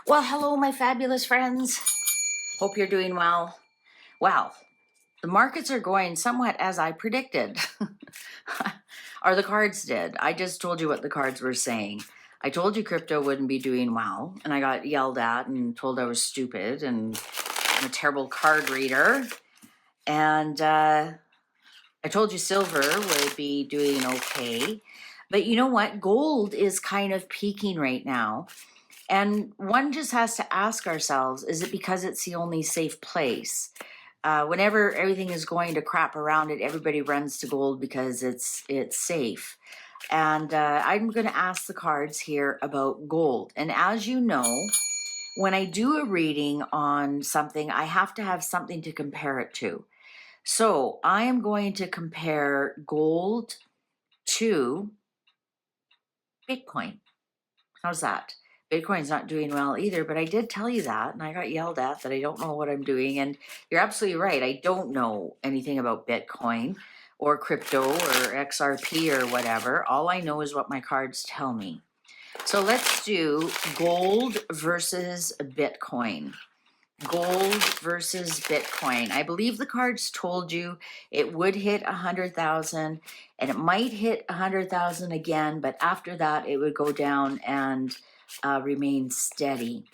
Well, hello, my fabulous friends. Hope you're doing well. Well, the markets are going somewhat as I predicted, or the cards did. I just told you what the cards were saying. I told you crypto wouldn't be doing well, and I got yelled at and told I was stupid and I'm a terrible card reader. And I told you silver would be doing okay. But you know what? Gold is kind of peaking right now. And one just has to ask ourselves, is it because it's the only safe place? Whenever everything is going to crap around it, everybody runs to gold because it's safe. And I'm going to ask the cards here about gold. And as you know, when I do a reading on something, I have to have something to compare it to. So I am going to compare gold to Bitcoin. How's that? Bitcoin's not doing well either, but I did tell you that, and I got yelled at that I don't know what I'm doing. And you're absolutely right. I don't know anything about Bitcoin or crypto or XRP or whatever. All I know is what my cards tell me. So let's do gold versus Bitcoin. Gold versus Bitcoin. I believe the cards told you it would hit 100,000 and it might hit 100,000 again, but after that it would go down and remain steady.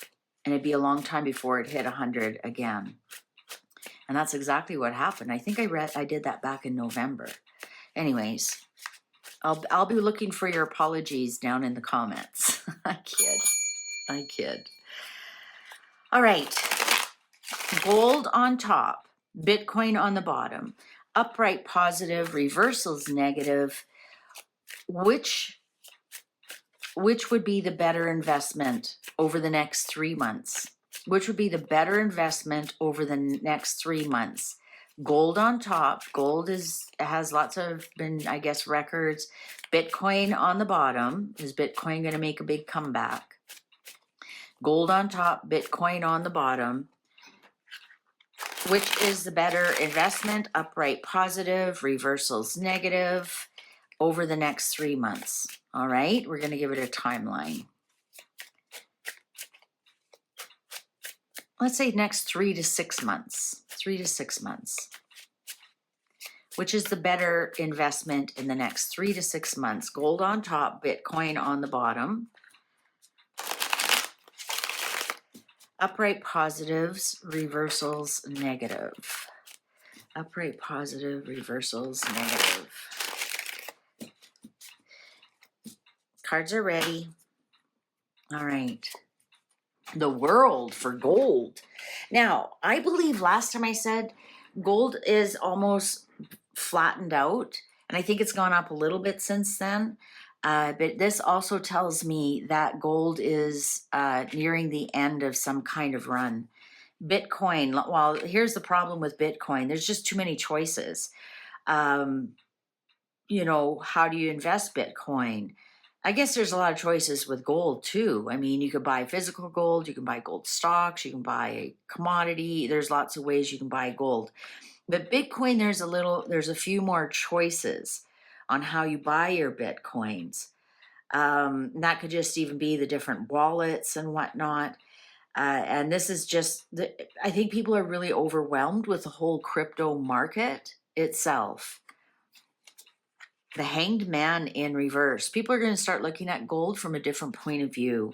And it'd be a long time before it hit 100 again. And that's exactly what happened. I think I did that back in November. Anyways, I'll be looking for your apologies down in the comments. I kid. All right. Gold on top, Bitcoin on the bottom, upright positive, reversals negative. Which would be the better investment over the next 3 months? Which would be the better investment over the next 3 months? Gold on top. Gold has lots of records. Bitcoin on the bottom. Is Bitcoin going to make a big comeback? Gold on top, Bitcoin on the bottom. Which is the better investment? Upright positive, reversals negative over the next 3 months. All right, we're going to give it a timeline. Let's say next 3 to 6 months. 3 to 6 months. Which is the better investment in the next 3 to 6 months? Gold on top, Bitcoin on the bottom. Upright positives, reversals negative. Upright positive, reversals negative. Cards are ready. All right. The world for gold. Now, I believe last time I said gold is almost flattened out, and I think it's gone up a little bit since then. But this also tells me that gold is nearing the end of some kind of run. Bitcoin, well, here's the problem with Bitcoin. There's just too many choices. You know, how do you invest Bitcoin? I guess there's a lot of choices with gold too. I mean, you could buy physical gold, you can buy gold stocks, you can buy a commodity. There's lots of ways you can buy gold. But Bitcoin, there's a few more choices on how you buy your Bitcoins. That could just even be the different wallets and whatnot. And this is just, I think people are really overwhelmed with the whole crypto market itself. The Hanged Man in reverse. People are going to start looking at gold from a different point of view.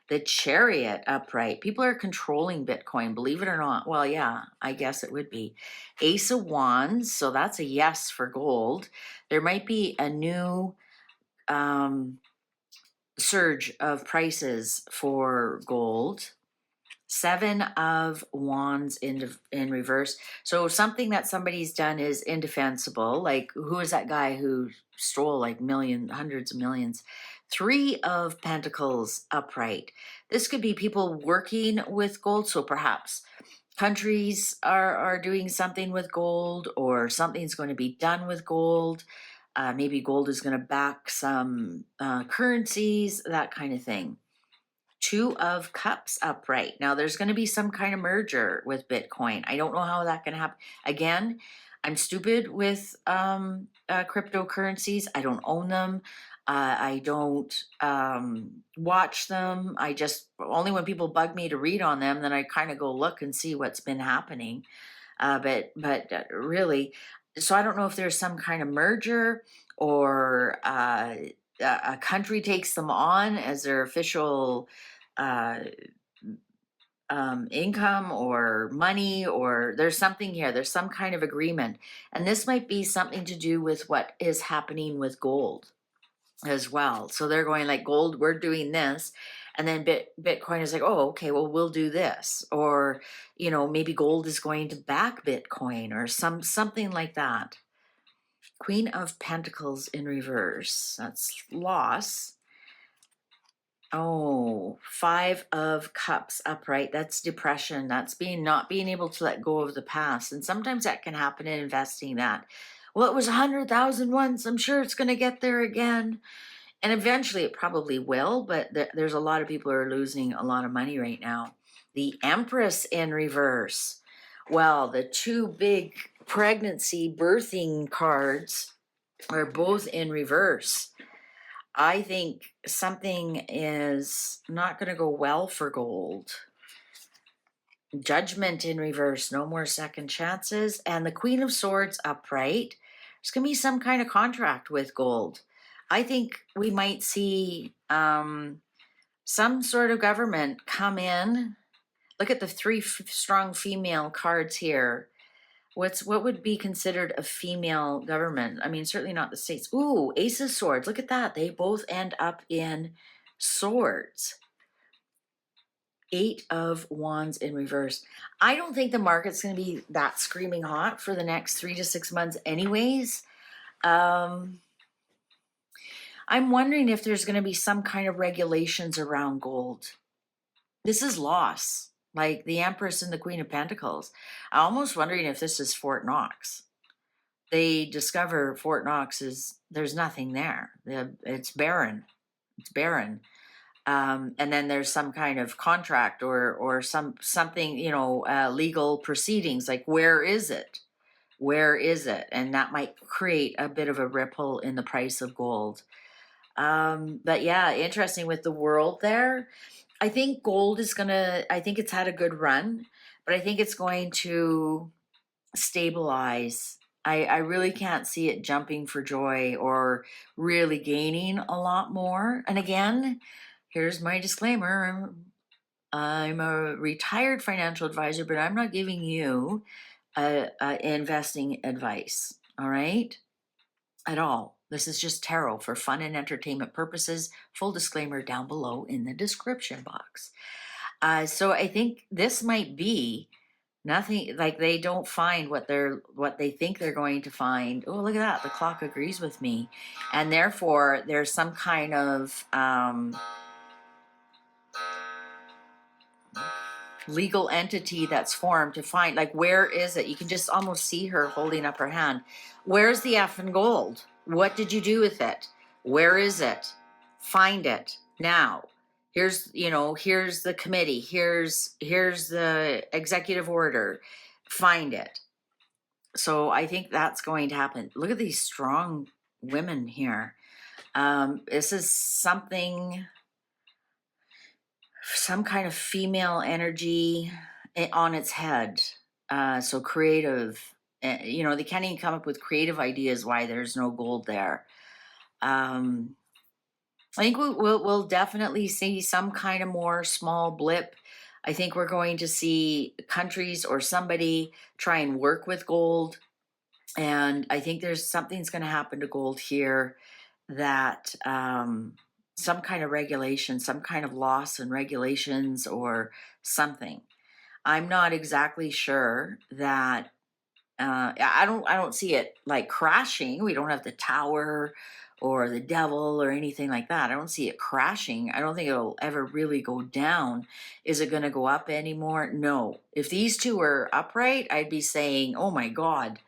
The Chariot upright. People are controlling Bitcoin, believe it or not. Well, yeah, I guess it would be. Ace of Wands, so that's a yes for gold. There might be a new surge of prices for gold. Seven of Wands in reverse. So something that somebody's done is indefensible. Like, who is that guy who stole like hundreds of millions? Three of Pentacles upright. This could be people working with gold. So perhaps countries are doing something with gold, or something's going to be done with gold. Maybe gold is going to back some currencies, that kind of thing. Two of Cups upright. Now there's going to be some kind of merger with Bitcoin. I don't know how that can happen. Again, I'm stupid with cryptocurrencies. I don't own them. I don't watch them. I just, only when people bug me to read on them, then I kind of go look and see what's been happening. But really, so I don't know if there's some kind of merger, or a country takes them on as their official uh, income or money, or there's something here. There's some kind of agreement. And this might be something to do with what is happening with gold as well. So they're going like, gold, we're doing this. And then Bitcoin is like, oh, okay, well, we'll do this. Or, maybe gold is going to back Bitcoin, or something like that. Queen of Pentacles in reverse. That's loss. Oh, Five of Cups upright. That's depression. That's not being able to let go of the past. And sometimes that can happen in investing, that, well, it was 100,000 once. I'm sure it's going to get there again. And eventually it probably will, but there's a lot of people who are losing a lot of money right now. The Empress in reverse. Well, the two big pregnancy birthing cards are both in reverse. I think something is not going to go well for gold. Judgment in reverse, no more second chances. And the Queen of Swords upright. There's going to be some kind of contract with gold. I think we might see some sort of government come in. Look at the three strong female cards here. What would be considered a female government? I mean, certainly not the States. Ooh, Ace of Swords. Look at that. They both end up in swords. Eight of Wands in reverse. I don't think the market's going to be that screaming hot for the next 3 to 6 months anyways. I'm wondering if there's going to be some kind of regulations around gold. This is loss, like the Empress and the Queen of Pentacles. I'm almost wondering if this is Fort Knox. They discover Fort Knox there's nothing there. It's barren. It's barren. And then there's some kind of contract or something, legal proceedings, like where is it? Where is it? And that might create a bit of a ripple in the price of gold. But yeah, interesting with the world there. I think gold I think it's had a good run, but I think it's going to stabilize. I really can't see it jumping for joy or really gaining a lot more. And again, here's my disclaimer. I'm a retired financial advisor, but I'm not giving you investing advice, all right? At all. This is just tarot for fun and entertainment purposes. Full disclaimer down below in the description box. So I think this might be nothing, like they don't find what they think they're going to find. Oh, look at that. The clock agrees with me. And therefore, there's some kind of legal entity that's formed to find, like, where is it? You can just almost see her holding up her hand. Where's the effing gold? What did you do with it? Where is it? Find it now. Here's the committee. Here's the executive order. Find it. So I think that's going to happen. Look at these strong women here. This is some kind of female energy on its head. So creative. They can't even come up with creative ideas why there's no gold there. I think we'll definitely see some kind of more small blip. I think we're going to see countries or somebody try and work with gold. And I think something's going to happen to gold here, that some kind of regulation, some kind of loss in regulations or something. I'm not exactly sure that I don't see it like crashing. We don't have the tower or the devil or anything like that. I don't see it crashing. I don't think it'll ever really go down. Is it going to go up anymore? No. If these two were upright, I'd be saying, oh my God,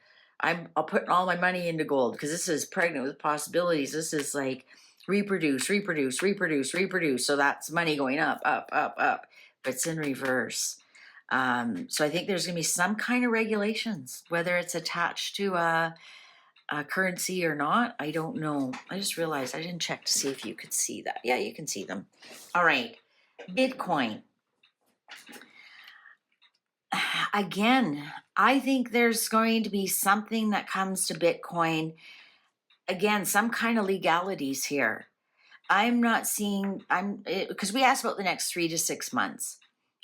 I'll put all my money into gold, because this is pregnant with possibilities. This is like reproduce. So that's money going up. But it's in reverse. So I think there's going to be some kind of regulations, whether it's attached to currency or not. I don't know. I just realized I didn't check to see if you could see that. Yeah, you can see them. All right. Bitcoin. Again, I think there's going to be something that comes to Bitcoin. Again, some kind of legalities here. I'm not seeing, because we asked about the next 3 to 6 months.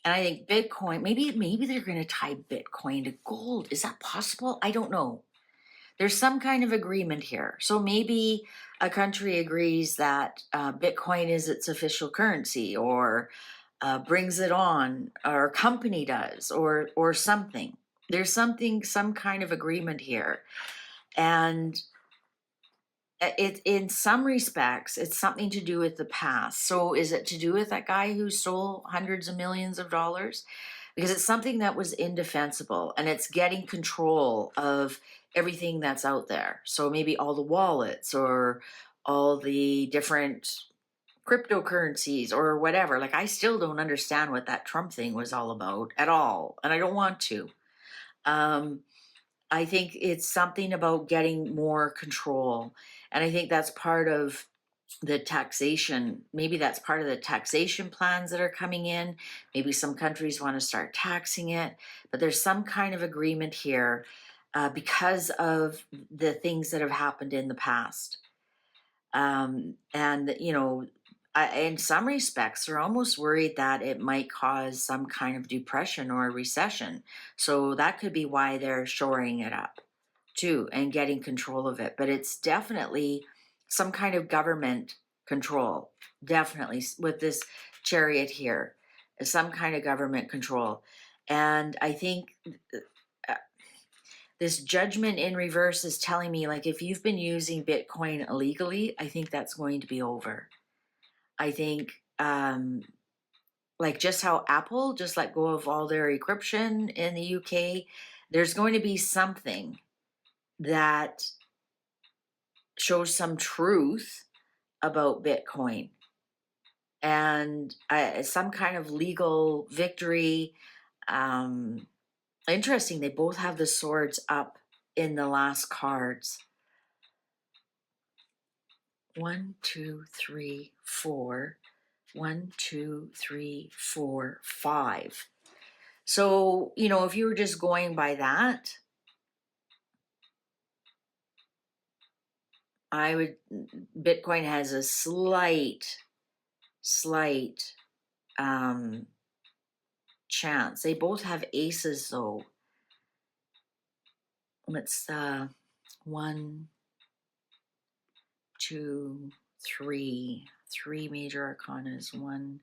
And I think Bitcoin, maybe they're going to tie Bitcoin to gold. Is that possible? I don't know. There's some kind of agreement here. So maybe a country agrees that Bitcoin is its official currency, or brings it on, or a company does, or something. There's some kind of agreement here. And it, in some respects, it's something to do with the past. So is it to do with that guy who stole hundreds of millions of dollars? Because it's something that was indefensible, and it's getting control of everything that's out there. So maybe all the wallets, or all the different cryptocurrencies, or whatever. Like, I still don't understand what that Trump thing was all about at all, and I don't want to. I think it's something about getting more control. And I think that's part of the taxation. Maybe that's part of the taxation plans that are coming in. Maybe some countries want to start taxing it, but there's some kind of agreement here because of the things that have happened in the past. And, in some respects, they're almost worried that it might cause some kind of depression or a recession. So that could be why they're shoring it up too and getting control of it. But it's definitely some kind of government control, definitely with this chariot here, some kind of government control. And I think this judgment in reverse is telling me, like, if you've been using Bitcoin illegally, I think that's going to be over. I think, like, just how Apple just let go of all their encryption in the UK, there's going to be something that shows some truth about Bitcoin, and some kind of legal victory. Interesting, they both have the swords up in the last cards. 1, 2, 3, 4. 1, 2, 3, 4, 5. So, if you were just going by that, Bitcoin has a slight chance. They both have aces though. Let's 1, 2, 3. 3 major arcanas. 1,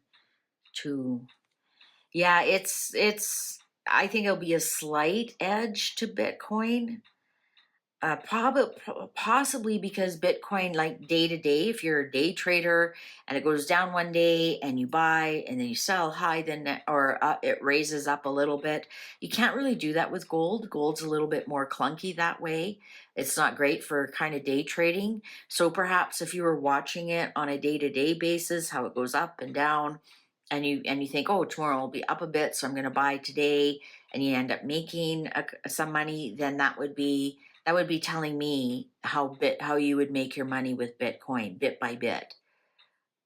2. Yeah, it's I think it'll be a slight edge to Bitcoin. Possibly because Bitcoin, like, day to day, if you're a day trader and it goes down one day and you buy and then you sell high, then or it raises up a little bit. You can't really do that with gold. Gold's a little bit more clunky that way. It's not great for kind of day trading. So perhaps if you were watching it on a day to day basis, how it goes up and down, and you think, oh, tomorrow will be up a bit, so I'm going to buy today, and you end up making some money, then that would be telling me how you would make your money with Bitcoin bit by bit,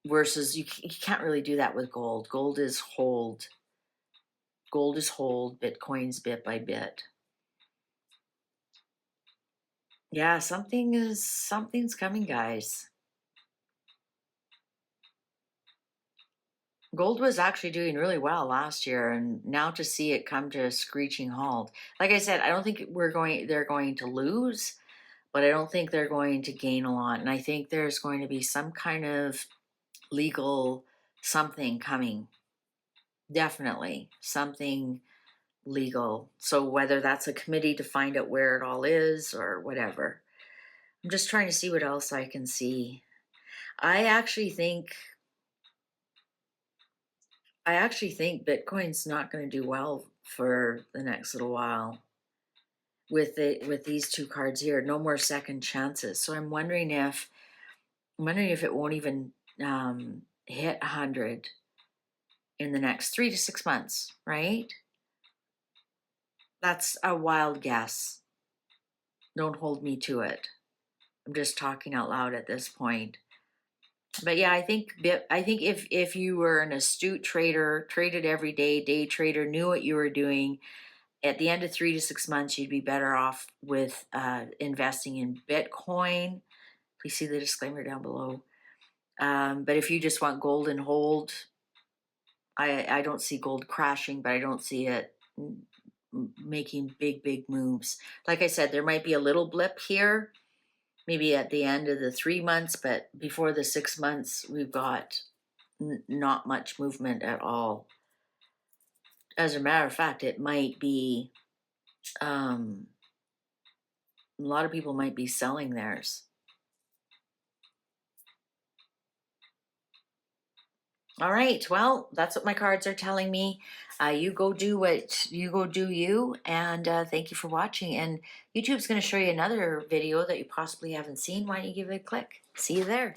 versus you can't really do that with gold. Gold is hold. Bitcoin's bit by bit. Yeah, something's coming, guys. Gold was actually doing really well last year, and now to see it come to a screeching halt. Like I said, I don't think they're going to lose, but I don't think they're going to gain a lot. And I think there's going to be some kind of legal something coming. Definitely something legal. So whether that's a committee to find out where it all is or whatever. I'm just trying to see what else I can see. I actually think Bitcoin's not going to do well for the next little while with these two cards here. No more second chances. So I'm wondering if it won't even hit 100 in the next 3 to 6 months, right? That's a wild guess. Don't hold me to it. I'm just talking out loud at this point. But yeah, I think if you were an astute trader, traded every day, day trader, knew what you were doing, at the end of 3 to 6 months, you'd be better off with investing in Bitcoin. Please see the disclaimer down below. But if you just want gold and hold, I don't see gold crashing, but I don't see it making big moves. Like I said, there might be a little blip here, maybe at the end of the 3 months, but before the 6 months, we've got not much movement at all. As a matter of fact, it might be, a lot of people might be selling theirs. All right, well, that's what my cards are telling me. You go do you, and thank you for watching. And YouTube's going to show you another video that you possibly haven't seen. Why don't you give it a click? See you there.